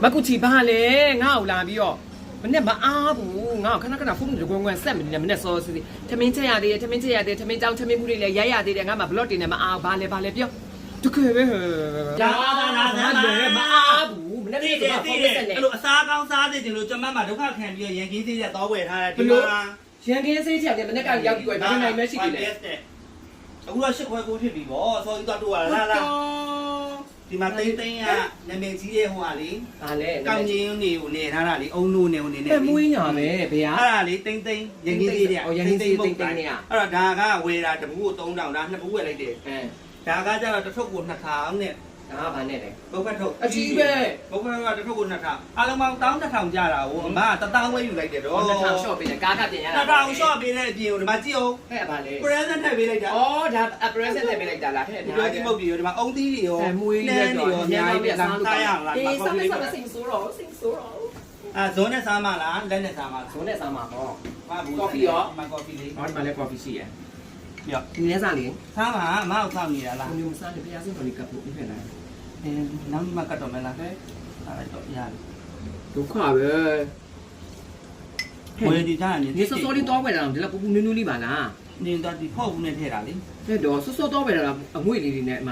မကူချီပါလေငါ့ကိုလာပြီးတော့မနဲ့မအားဘူးငါ့ကိုခဏခဏဖုန်းတွေကွန်းကွန်းဆက်နေတယ်မနဲ့စောစီထမင်းချက်ရသေးတယ်ထမင်းချက်ရသေးတယ်ထမင်းကြောင်းထမင်းမှုတွေလည်းရိုက်ရသေးတယ်ငါမှဘလော့တင်နေမအားဘာလဲပြောတကယ်ပဲဟဲ့ဒါမအားဘူးမနဲ့ကဖုန်းဆက်နေအဲ့လိုအစားကောင်းစားသေးတယ်လို့ကျမမှာဒုက္ခခံပြီးရန်ကင်းသေးတဲ့တောဝယ်ထားတယ်ဒီမှာရန်ကင်းစေးချက်တယ်မနဲ့ကရောက်ပြီးတော့ဘာနိုင်မရှိသေးလဲအခုတော့ရှစ်ခွဲကိုဖြစ်ပြီဗောစောကြီးတော့လာဒီမှာတိန်းကနာမည်ကြီးရဲ့ဟိုဟာလေဟာလေကောင်းချင်းနေကိုနေထားတာလေအုံနိုးနေကိုနေနေမွေးညာပဲဗျာအဲ့ဒါလေတိန်းရန်ကင်းသေးတဲ့ရန်ကင်းသေးတိန်းနေရအဲ့တော့ဒါကဝယ်တာတပူကို3000ဒါနှစ်ပူဝယ်လိုက်တယ်ဒါကကျတော့တစ်ထုပ်ကို2000နဲ့ဒါကဘာနဲ့လဲဘုတ်ဖက်ထုတ်အကြီးပဲဘုတ်ဖက်ကတစ်ထုပ်ကို2000အားလုံးပေါင်း12000ကျတာကိုအမက1000ဝယ်ယူလိုက်တယ်တော့2000ရှော့ပေးတယ်ကားကပြင်ရတာ1000ရှော့ပေးတဲ့အပြင်ကိုဒီမှာကြည့်အောင်ဟဲ့ဗာလေ present ထည့်ပေးလိုက်တာဩဒါ present ထည့်ပေးလိုက်တာလားဟဲ့ဒီလိုဒီမဟုတ်ပြီဒီမှာအုံးသီးတွေရောမွေးတွေရောအများကြီးပြန်စားရလားအေးစမ်းစင်ဆိုးတော့ဇွန်နဲ့စားမလားလက်နဲ့စားမလားဇွန်နဲ့စားမှာပေါ့ကော်ဖီလေးဟောဒီမှာလည်းကော်ဖီရှိရရောဒီနေ့စားလေစားမှာအမအောင်စားနေတာလားဘယ်လိုစားလဲဖျားစင်းတော်လေးကပ်ဖို့ပြည့်လိုက်နောက်မှကတ်တော့မလားဟဲ့အဲ့တော့ရတယ်ဒုက္ခပဲဝယ်ဒီသားနေဒီစောစောလေးတော့ဝယ်တာဒီလောက်ပူပူနူးနူးလေးပါလားနေတော့ဒီဖောက်ဘူးနဲ့ထည့်တာလေတဲ့တော့စောစောတော့ဝယ်တာအငွေ့လေးတွေနဲ့အမ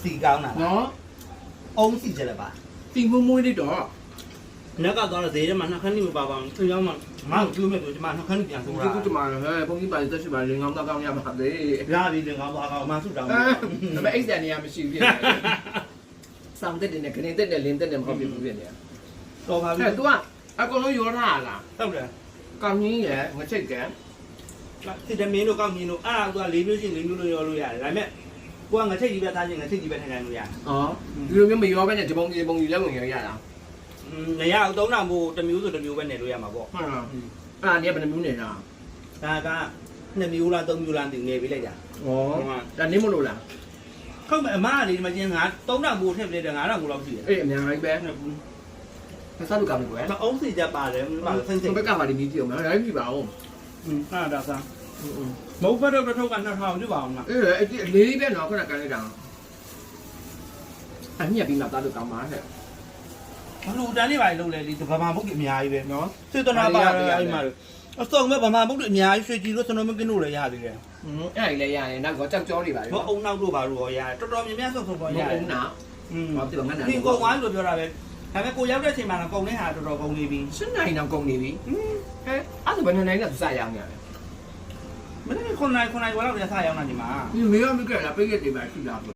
စီကောင်းတာနော်အုံးစီကြလည်းပါစီမွေးလေးတော့နက်ကတော့ဈေးထဲမှာနှစ်ခန်းနေပါပါသူရောက်မှငါ့ကိုကျိုးမဲ့ဆိုဒီမှာနှစ်ခန်းပြန်ဆုံးတာဒီကမှာဟဲ့ဘုန်းကြီးပါသက်ရှိပါလင်ကောင်းတော့ကောင်းရပါသေးဗျာဒီလင်ကောင်းတော့အကောင်အမှဆုတောင်းဒါပေမဲ့အိတ်ဆန်နေရမရှိဘူးဖြစ်နေစောင်းတက်တယ်နဲ့ခရင်တက်တယ်လင်းတက်တယ်မဟုတ်ဘူးဖြစ်နေတော်ပါပြီဟဲ့ तू ကအကုန်လုံးရောထားလားဟုတ်တယ်ကောင်းကြီးရယ်ငချိတ်ကဲစစ်တမင်းတို့ကောက်မြင်းတို့အဲ့ဒါ तू က၄မျိုးရှင်း၄မျိုးလို့ရောလို့ရတယ်ဒါပေမဲ့ကိုကငချိတ်ကြီးပဲသားချင်းငချိတ်ကြီးပဲထိုင်နိုင်လို့ရတယ်ဒီလိုမျိုးမရောဘဲနဲ့ဒီပုံကြီးလည်းဝင်ရတာနေရအောင်3000ဘို့တစ်မျိုးဆိုတစ်မျိုးပဲနေလို့ရမှာပေါ့ဟုတ်လားအဲ့ဒါနေဘယ်နှမျိုးနေတာဒါက2မျိုးလား3မျိုးလားတင်နေပေးလိုက်တာဩဒါနေမလို့လားဟုတ်မယ်အမကလေဒီမှာချင်းငါ3000ဘို့ထည့်ပေးတယ်9000ဘို့လောက်ရှိတယ်အေးအများကြီးပဲစားလို့ကောင်းပြီကွယ်မအုံးစီချက်ပါတယ်မဆင်းဆင်းဘက်ကပါဒီမီးကြည့်အောင်နော်ဒါကြည့်ပါဦးအဲ့ဒါစားမဟုတ်ဘက်တော့ထုတ်က2000ကျပါအောင်လားအေးအလေးပဲနော်ခုနကကန်လိုက်တာအမြက်ပြီးမှသားလို့ကောင်းပါဟဲ့ဘလူတန်းနေပါလေလုံးလေဒီဗမာဘုတ်ကြီးအများကြီးပဲနော်စေတနာပါအဲ့မှာအစုံမဲ့ဗမာဘုတ်ကြီးအများကြီးရွှေကြည်လို့စနိုးမကင်းလို့လည်းရသေးတယ်အဲ့ဒါလည်းရတယ်နောက်ကကြောက်ကြောတွေပါလေဘောအုံနောက်တို့ပါလို့ရောရတယ်တော်တော်များများစုံစုံပေါ်ရတယ်အုံနောက်ဘာဖြစ်လို့ငါနာဒီကုံဝိုင်းလို့ပြောတာပဲဒါပေမဲ့ကိုရောက်တဲ့အချိန်မှာတော့ကုံနေဟာတော်တော်ကုံနေပြီ7နိုင်တော့ကုံနေပြီဟဲ့အဲ့ဒါဘယ်နှစ်နိုင်လဲသူစရောင်းရတယ်မနေ့9နိုင်9နိုင်ဘာလို့လဲစရောင်းတာဒီမှာဒီမေရောမကလာပိတ်ရက်တွေပါရှိတာ